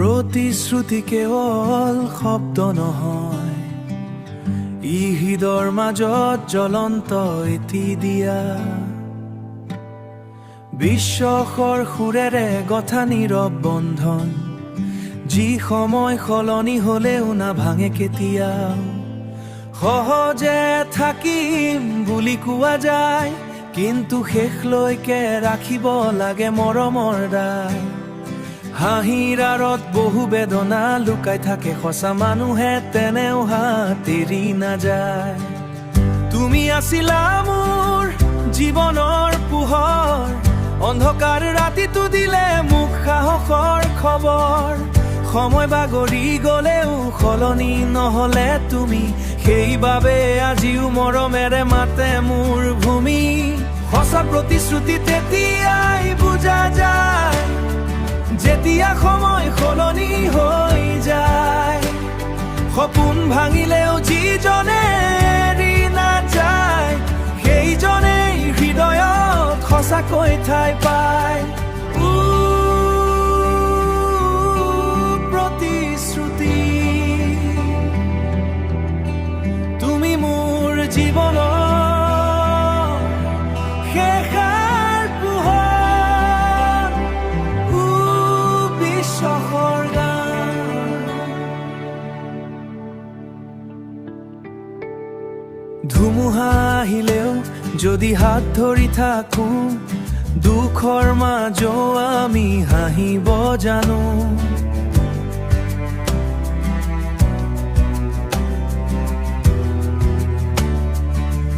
প্ৰতিশ্ৰুতি কেৱল শব্দ নহয়, ই হৃদয়ৰ মাজত জ্বলন্ত এটি দিয়া। বিশ্বাসৰ সুৰেৰে গঠা নীৰৱ বন্ধন, যি সময় সলনি হলেও নাভাঙে কেতিয়াও। সহজে থাকিম বুলি কোৱা যায়, কিন্তু শেষলৈকে ৰাখিব লাগে মৰমৰ দায়। হাঁহিৰ আঁৰত বহু বেদনা লুকাই থাকে, সঁচা মানুহে তেনেও হাত এৰি নাযায়। তুমি আছিলা মোৰ জীৱনৰ পোহৰ, অন্ধকাৰ ৰাতিটো দিলে মোক সাহসৰ খবৰ। সময় বাগৰি গলেও সলনি নহলে তুমি, সেইবাবে আজিও মৰমেৰে মাতে মোৰ ভূমি। সঁচা প্ৰতিশ্ৰুতি তেতিয়াই বুজা যায়, যেতিয়া সময় সলনি হৈ যায়। সপোন ভাঙিলেও যিজনে এৰি নাযায়, সেইজনেই হৃদয়ত সঁচাকৈ ঠাই পায়। প্ৰতিশ্ৰুতি, তুমি মোৰ জীৱনৰ শেষৰ পোহৰ, বিশ্বাসৰ গান। ধুমুহা আহিলেও যদি হাত ধৰি থাকো, দুখৰ মাজো আমি হাঁহিব জানো।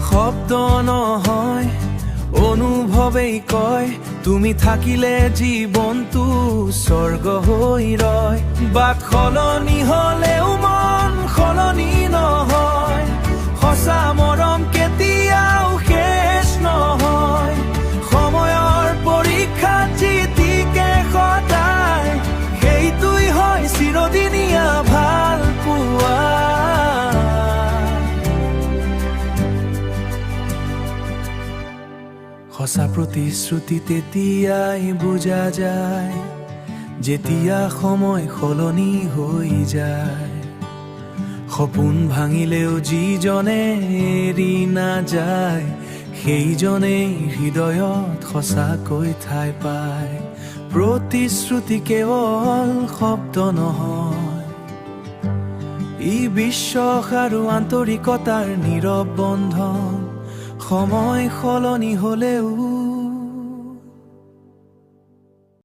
শব্দ নহয় অনুভৱেই কয়, তুমি থাকিলে জীৱনটো স্বৰ্গ হৈ ৰয়। বাট সলনি হলেও মন সলনি নহয়, সঁচা মৰম কেতিয়াও শেষ নহয়। সময়ৰ পৰীক্ষাত জিতিকে সদায়, সেইটোই হয় চিৰদিনীয়া ভাল পোৱা। সঁচা প্ৰতিশ্ৰুতি তেতিয়াই বুজা যায়, যেতিয়া সময় সলনি হৈ যায়। সপোন ভাঙিলেও যিজনে এৰি নাযায়, সেইজনেই হৃদয়ত সঁচাকৈ ঠাই পায়। প্ৰতিশ্ৰুতি কেৱল শব্দ নহয়, ই বিশ্বাস আৰু আন্তৰিকতাৰ নীৰৱ বন্ধন। সময় সলনি হলেও